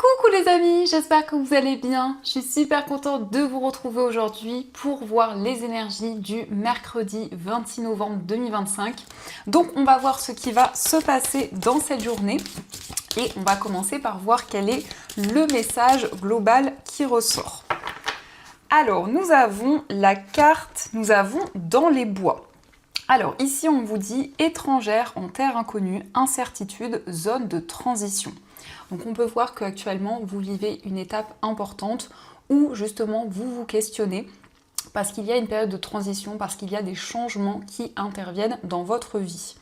Coucou les amis, j'espère que vous allez bien. Je suis super contente de vous retrouver aujourd'hui pour voir les énergies du mercredi 26 novembre 2025. Donc on va voir ce qui va se passer dans cette journée et on va commencer par voir quel est le message global qui ressort. Alors nous avons la carte, nous avons dans les bois. Alors ici on vous dit étrangère en terre inconnue, incertitude, zone de transition. Donc on peut voir qu'actuellement vous vivez une étape importante où justement vous vous questionnez parce qu'il y a une période de transition, parce qu'il y a des changements qui interviennent dans votre vie.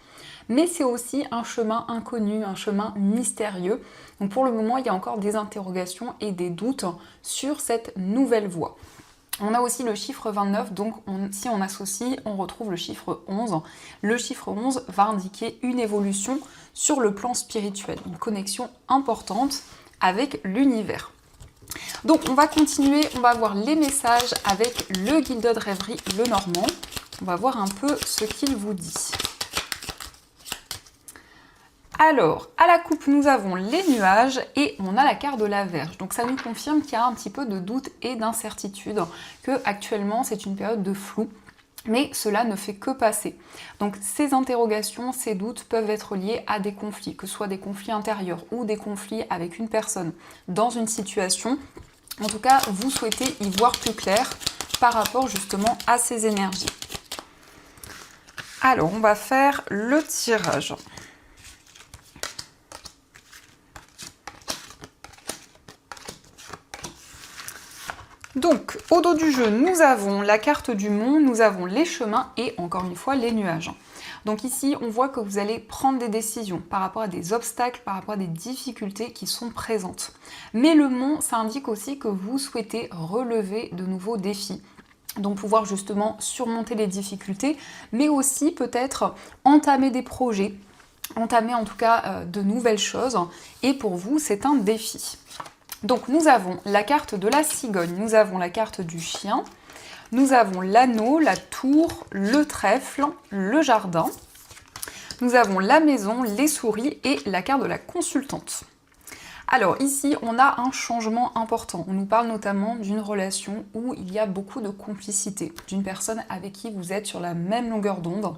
Mais c'est aussi un chemin inconnu, un chemin mystérieux. Donc pour le moment il y a encore des interrogations et des doutes sur cette nouvelle voie. On a aussi le chiffre 29, donc si on associe, on retrouve le chiffre 11. Le chiffre 11 va indiquer une évolution sur le plan spirituel, une connexion importante avec l'univers. Donc on va continuer, on va voir les messages avec le guide de rêverie, le Normand. On va voir un peu ce qu'il vous dit. Alors, à la coupe, nous avons les nuages et on a la carte de la Vierge. Donc ça nous confirme qu'il y a un petit peu de doute et d'incertitude, que actuellement c'est une période de flou, mais cela ne fait que passer. Donc ces interrogations, ces doutes peuvent être liés à des conflits, que ce soit des conflits intérieurs ou des conflits avec une personne dans une situation. En tout cas, vous souhaitez y voir plus clair par rapport justement à ces énergies. Alors, on va faire le tirage. Donc, au dos du jeu, nous avons la carte du monde, nous avons les chemins et encore une fois les nuages. Donc ici, on voit que vous allez prendre des décisions par rapport à des obstacles, par rapport à des difficultés qui sont présentes. Mais le mont, ça indique aussi que vous souhaitez relever de nouveaux défis. Donc pouvoir justement surmonter les difficultés, mais aussi peut-être entamer des projets, entamer en tout cas de nouvelles choses. Et pour vous, c'est un défi. Donc nous avons la carte de la cigogne, nous avons la carte du chien, nous avons l'anneau, la tour, le trèfle, le jardin, nous avons la maison, les souris et la carte de la consultante. Alors ici, on a un changement important. On nous parle notamment d'une relation où il y a beaucoup de complicité, d'une personne avec qui vous êtes sur la même longueur d'onde.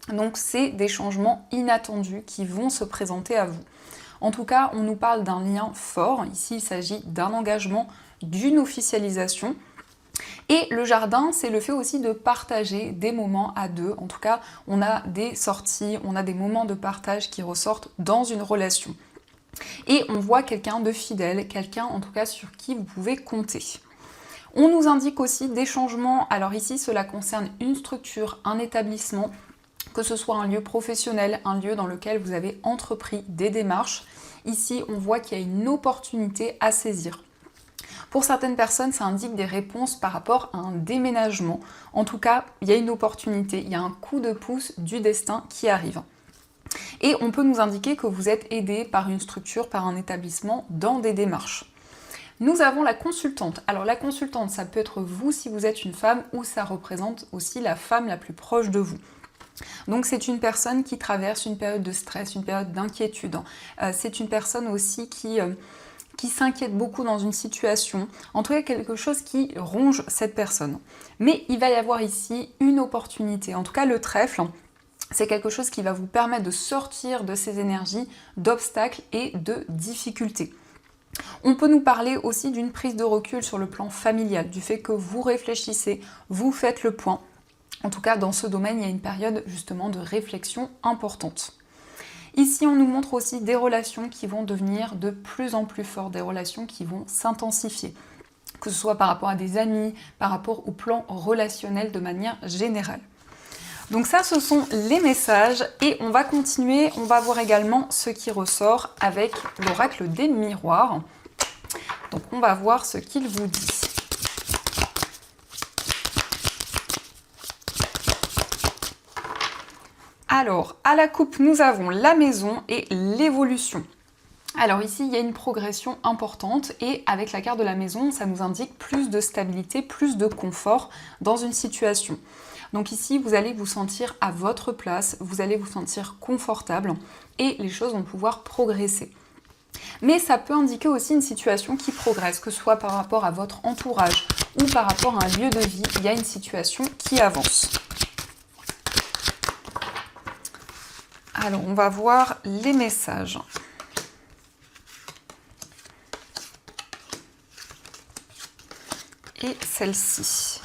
Donc c'est des changements inattendus qui vont se présenter à vous. En tout cas, on nous parle d'un lien fort. Ici, il s'agit d'un engagement, d'une officialisation. Et le jardin, c'est le fait aussi de partager des moments à deux. En tout cas, on a des sorties, on a des moments de partage qui ressortent dans une relation. Et on voit quelqu'un de fidèle, quelqu'un en tout cas sur qui vous pouvez compter. On nous indique aussi des changements. Alors ici, cela concerne une structure, un établissement, que ce soit un lieu professionnel, un lieu dans lequel vous avez entrepris des démarches. Ici, on voit qu'il y a une opportunité à saisir. Pour certaines personnes, ça indique des réponses par rapport à un déménagement. En tout cas, il y a une opportunité, il y a un coup de pouce du destin qui arrive. Et on peut nous indiquer que vous êtes aidé par une structure, par un établissement dans des démarches. Nous avons la consultante. Alors la consultante, ça peut être vous si vous êtes une femme ou ça représente aussi la femme la plus proche de vous. Donc c'est une personne qui traverse une période de stress, une période d'inquiétude. C'est une personne aussi qui s'inquiète beaucoup dans une situation. En tout cas, quelque chose qui ronge cette personne. Mais il va y avoir ici une opportunité. En tout cas, le trèfle, c'est quelque chose qui va vous permettre de sortir de ces énergies d'obstacles et de difficultés. On peut nous parler aussi d'une prise de recul sur le plan familial, du fait que vous réfléchissez, vous faites le point. En tout cas, dans ce domaine, il y a une période justement de réflexion importante. Ici, on nous montre aussi des relations qui vont devenir de plus en plus fortes, des relations qui vont s'intensifier, que ce soit par rapport à des amis, par rapport au plan relationnel de manière générale. Donc ça, ce sont les messages et on va continuer, on va voir également ce qui ressort avec l'oracle des miroirs. Donc on va voir ce qu'il vous dit. Alors, à la coupe, nous avons la maison et l'évolution. Alors ici, il y a une progression importante et avec la carte de la maison, ça nous indique plus de stabilité, plus de confort dans une situation. Donc ici, vous allez vous sentir à votre place, vous allez vous sentir confortable et les choses vont pouvoir progresser. Mais ça peut indiquer aussi une situation qui progresse, que ce soit par rapport à votre entourage ou par rapport à un lieu de vie, il y a une situation qui avance. Alors, on va voir les messages. Et celle-ci.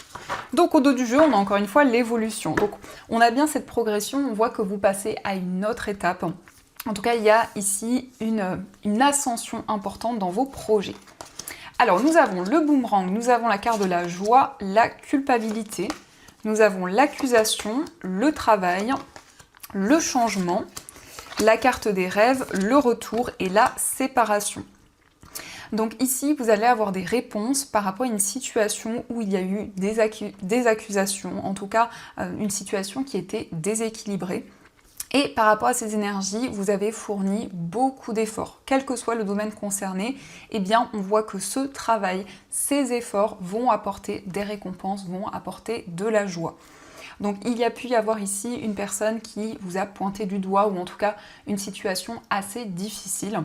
Donc au dos du jeu, on a encore une fois l'évolution. Donc on a bien cette progression, on voit que vous passez à une autre étape. En tout cas, il y a ici une ascension importante dans vos projets. Alors nous avons le boomerang, nous avons la carte de la joie, la culpabilité, nous avons l'accusation, le travail, le changement, la carte des rêves, le retour et la séparation. Donc ici, vous allez avoir des réponses par rapport à une situation où il y a eu des accusations, en tout cas une situation qui était déséquilibrée. Et par rapport à ces énergies, vous avez fourni beaucoup d'efforts. Quel que soit le domaine concerné, eh bien on voit que ce travail, ces efforts vont apporter des récompenses, vont apporter de la joie. Donc il y a pu y avoir ici une personne qui vous a pointé du doigt, ou en tout cas une situation assez difficile.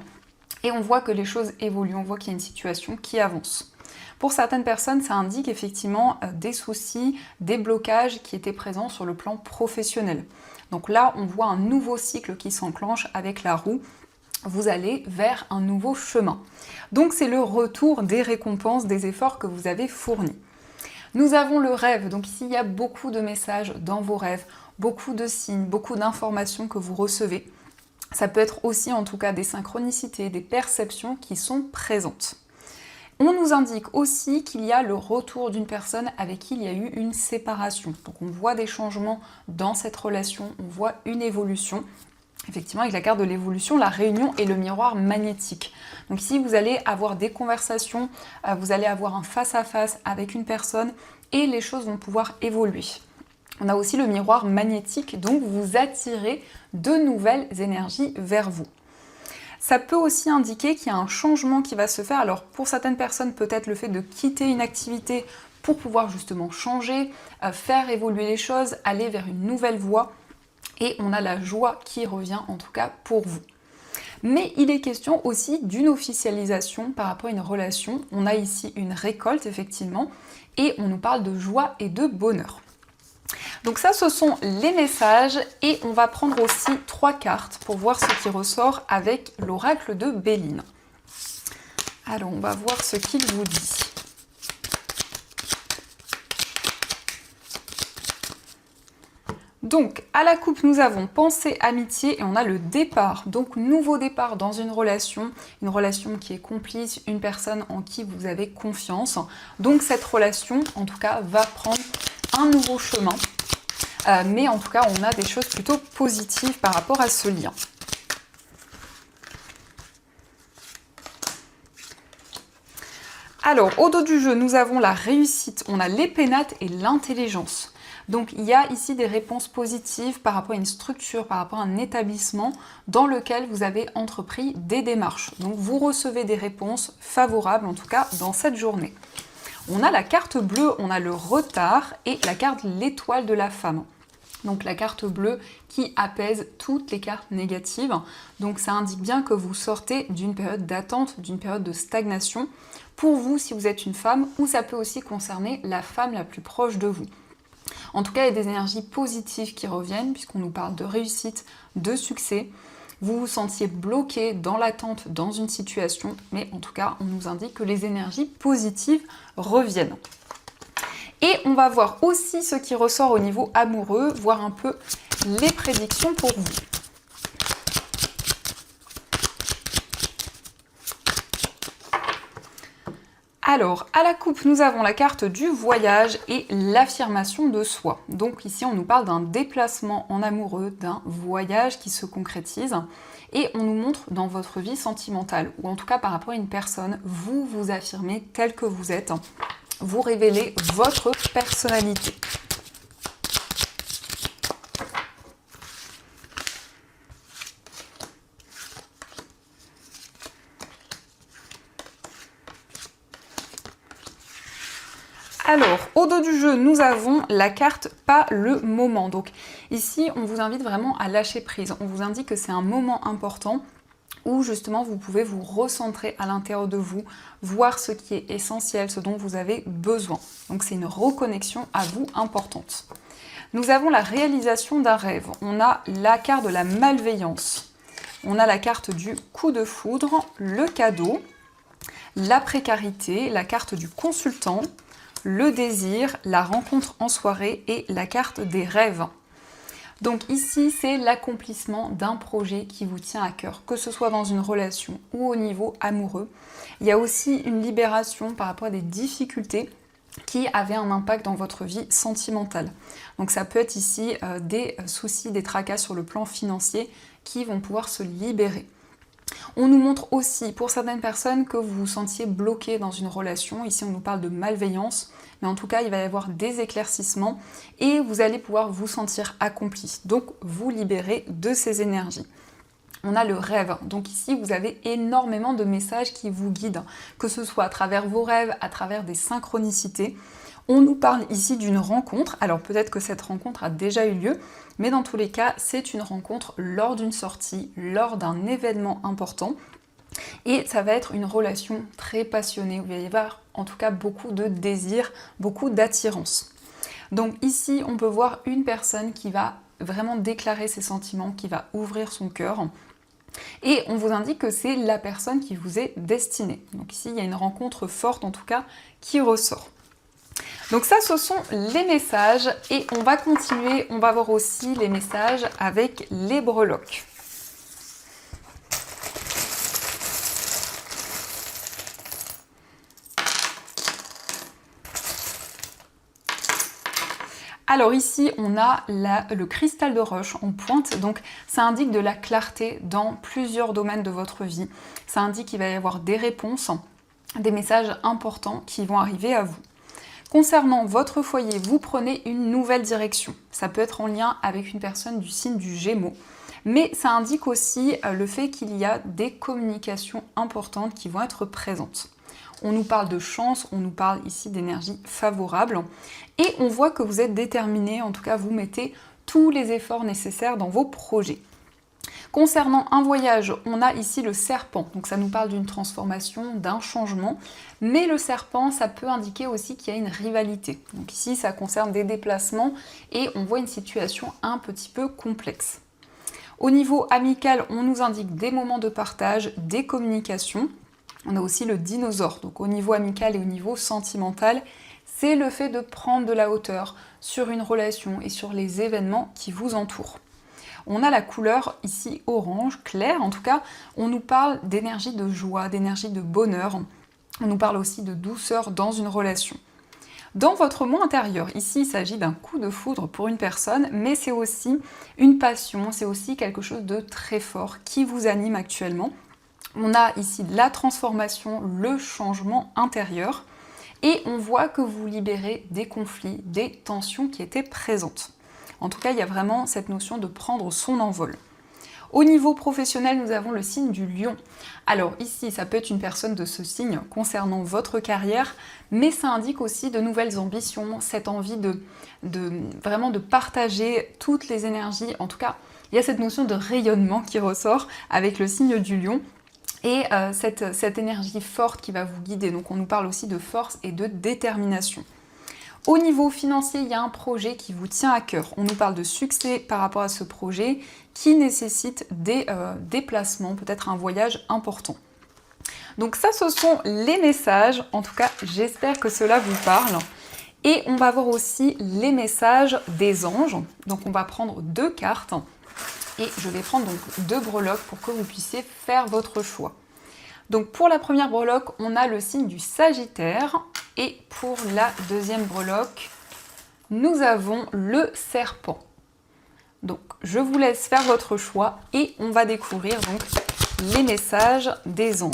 Et on voit que les choses évoluent, on voit qu'il y a une situation qui avance. Pour certaines personnes, ça indique effectivement des soucis, des blocages qui étaient présents sur le plan professionnel. Donc là, on voit un nouveau cycle qui s'enclenche avec la roue. Vous allez vers un nouveau chemin. Donc c'est le retour des récompenses, des efforts que vous avez fournis. Nous avons le rêve. Donc ici, il y a beaucoup de messages dans vos rêves, beaucoup de signes, beaucoup d'informations que vous recevez. Ça peut être aussi en tout cas des synchronicités, des perceptions qui sont présentes. On nous indique aussi qu'il y a le retour d'une personne avec qui il y a eu une séparation. Donc on voit des changements dans cette relation, on voit une évolution. Effectivement, avec la carte de l'évolution, la réunion et le miroir magnétique. Donc ici, vous allez avoir des conversations, vous allez avoir un face-à-face avec une personne et les choses vont pouvoir évoluer. On a aussi le miroir magnétique, donc vous attirez de nouvelles énergies vers vous. Ça peut aussi indiquer qu'il y a un changement qui va se faire. Alors pour certaines personnes, peut-être le fait de quitter une activité pour pouvoir justement changer, faire évoluer les choses, aller vers une nouvelle voie. Et on a la joie qui revient en tout cas pour vous. Mais il est question aussi d'une officialisation par rapport à une relation. On a ici une récolte effectivement et on nous parle de joie et de bonheur. Donc ça, ce sont les messages et on va prendre aussi 3 cartes pour voir ce qui ressort avec l'oracle de Béline. Alors, on va voir ce qu'il vous dit. Donc, à la coupe, nous avons pensée, amitié et on a le départ. Donc, nouveau départ dans une relation qui est complice, une personne en qui vous avez confiance. Donc, cette relation, en tout cas, va prendre un nouveau chemin. Mais en tout cas, on a des choses plutôt positives par rapport à ce lien. Alors, au dos du jeu, nous avons la réussite, on a les pénates et l'intelligence. Donc, il y a ici des réponses positives par rapport à une structure, par rapport à un établissement dans lequel vous avez entrepris des démarches. Donc, vous recevez des réponses favorables, en tout cas, dans cette journée. On a la carte bleue, on a le retard et la carte l'étoile de la femme. Donc la carte bleue qui apaise toutes les cartes négatives. Donc ça indique bien que vous sortez d'une période d'attente, d'une période de stagnation. Pour vous, si vous êtes une femme, ou ça peut aussi concerner la femme la plus proche de vous. En tout cas, il y a des énergies positives qui reviennent puisqu'on nous parle de réussite, de succès. Vous vous sentiez bloqué dans l'attente, dans une situation, mais en tout cas, on nous indique que les énergies positives reviennent. Et on va voir aussi ce qui ressort au niveau amoureux, voir un peu les prédictions pour vous. Alors, à la coupe, nous avons la carte du voyage et l'affirmation de soi. Donc ici, on nous parle d'un déplacement en amoureux, d'un voyage qui se concrétise. Et on nous montre dans votre vie sentimentale, ou en tout cas par rapport à une personne, vous vous affirmez tel que vous êtes. Vous révélez votre personnalité. Alors, au dos du jeu, nous avons la carte « Pas le moment ». Donc ici, on vous invite vraiment à lâcher prise. On vous indique que c'est un moment important, où justement vous pouvez vous recentrer à l'intérieur de vous, voir ce qui est essentiel, ce dont vous avez besoin. Donc c'est une reconnexion à vous importante. Nous avons la réalisation d'un rêve. On a la carte de la malveillance. On a la carte du coup de foudre, le cadeau, la précarité, la carte du consultant, le désir, la rencontre en soirée et la carte des rêves. Donc ici, c'est l'accomplissement d'un projet qui vous tient à cœur, que ce soit dans une relation ou au niveau amoureux. Il y a aussi une libération par rapport à des difficultés qui avaient un impact dans votre vie sentimentale. Donc ça peut être ici des soucis, des tracas sur le plan financier qui vont pouvoir se libérer. On nous montre aussi, pour certaines personnes, que vous vous sentiez bloqué dans une relation. Ici, on nous parle de malveillance, mais en tout cas, il va y avoir des éclaircissements et vous allez pouvoir vous sentir accompli. Donc, vous libérer de ces énergies. On a le rêve. Donc ici, vous avez énormément de messages qui vous guident, que ce soit à travers vos rêves, à travers des synchronicités. On nous parle ici d'une rencontre. Alors peut-être que cette rencontre a déjà eu lieu, mais dans tous les cas, c'est une rencontre lors d'une sortie, lors d'un événement important. Et ça va être une relation très passionnée, où il va y avoir en tout cas beaucoup de désir, beaucoup d'attirance. Donc ici, on peut voir une personne qui va vraiment déclarer ses sentiments, qui va ouvrir son cœur. Et on vous indique que c'est la personne qui vous est destinée. Donc ici, il y a une rencontre forte en tout cas qui ressort. Donc ça, ce sont les messages et on va continuer, on va voir aussi les messages avec les breloques. Alors ici, on a le cristal de roche en pointe, donc ça indique de la clarté dans plusieurs domaines de votre vie. Ça indique qu'il va y avoir des réponses, des messages importants qui vont arriver à vous. Concernant votre foyer, vous prenez une nouvelle direction. Ça peut être en lien avec une personne du signe du Gémeaux, mais ça indique aussi le fait qu'il y a des communications importantes qui vont être présentes. On nous parle de chance, on nous parle ici d'énergie favorable, et on voit que vous êtes déterminé, en tout cas vous mettez tous les efforts nécessaires dans vos projets. Concernant un voyage, on a ici le serpent, donc ça nous parle d'une transformation, d'un changement, mais le serpent, ça peut indiquer aussi qu'il y a une rivalité. Donc ici, ça concerne des déplacements et on voit une situation un petit peu complexe. Au niveau amical, on nous indique des moments de partage, des communications. On a aussi le dinosaure, donc au niveau amical et au niveau sentimental, c'est le fait de prendre de la hauteur sur une relation et sur les événements qui vous entourent. On a la couleur ici orange, clair en tout cas, on nous parle d'énergie de joie, d'énergie de bonheur, on nous parle aussi de douceur dans une relation. Dans votre moi intérieur, ici il s'agit d'un coup de foudre pour une personne, mais c'est aussi une passion, c'est aussi quelque chose de très fort qui vous anime actuellement. On a ici la transformation, le changement intérieur, et on voit que vous libérez des conflits, des tensions qui étaient présentes. En tout cas, il y a vraiment cette notion de prendre son envol. Au niveau professionnel, nous avons le signe du lion. Alors ici, ça peut être une personne de ce signe concernant votre carrière, mais ça indique aussi de nouvelles ambitions, cette envie vraiment de partager toutes les énergies. En tout cas, il y a cette notion de rayonnement qui ressort avec le signe du lion. Et cette énergie forte qui va vous guider. Donc on nous parle aussi de force et de détermination. Au niveau financier, il y a un projet qui vous tient à cœur. On nous parle de succès par rapport à ce projet qui nécessite des déplacements, peut-être un voyage important. Donc ça, ce sont les messages. En tout cas, j'espère que cela vous parle. Et on va voir aussi les messages des anges. Donc on va prendre 2 cartes. Et je vais prendre donc 2 breloques pour que vous puissiez faire votre choix. Donc pour la première breloque, on a le signe du Sagittaire. Et pour la deuxième breloque, nous avons le serpent. Donc je vous laisse faire votre choix et on va découvrir donc les messages des anges.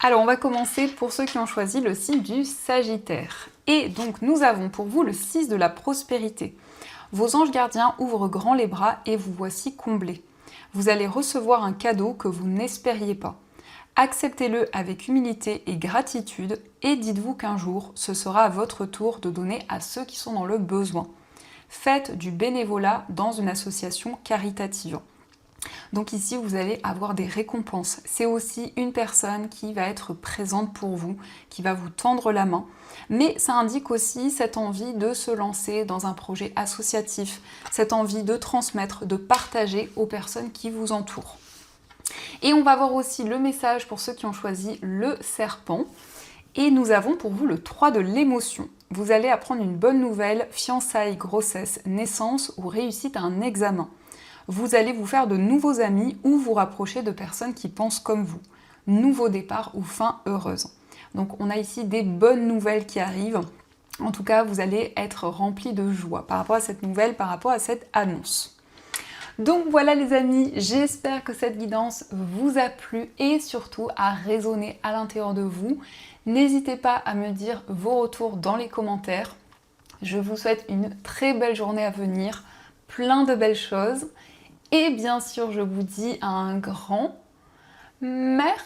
Alors on va commencer pour ceux qui ont choisi le signe du Sagittaire. Et donc nous avons pour vous le 6 de la prospérité. Vos anges gardiens ouvrent grand les bras et vous voici comblés. Vous allez recevoir un cadeau que vous n'espériez pas. Acceptez-le avec humilité et gratitude et dites-vous qu'un jour, ce sera à votre tour de donner à ceux qui sont dans le besoin. Faites du bénévolat dans une association caritative. Donc ici, vous allez avoir des récompenses. C'est aussi une personne qui va être présente pour vous, qui va vous tendre la main. Mais ça indique aussi cette envie de se lancer dans un projet associatif, cette envie de transmettre, de partager aux personnes qui vous entourent. Et on va voir aussi le message pour ceux qui ont choisi le serpent. Et nous avons pour vous le 3 de l'émotion. Vous allez apprendre une bonne nouvelle, fiançailles, grossesse, naissance ou réussite à un examen. Vous allez vous faire de nouveaux amis ou vous rapprocher de personnes qui pensent comme vous. Nouveau départ ou fin heureuse. Donc on a ici des bonnes nouvelles qui arrivent. En tout cas, vous allez être rempli de joie par rapport à cette nouvelle, par rapport à cette annonce. Donc voilà les amis, j'espère que cette guidance vous a plu et surtout a résonné à l'intérieur de vous. N'hésitez pas à me dire vos retours dans les commentaires. Je vous souhaite une très belle journée à venir, plein de belles choses. Et bien sûr, je vous dis un grand merci.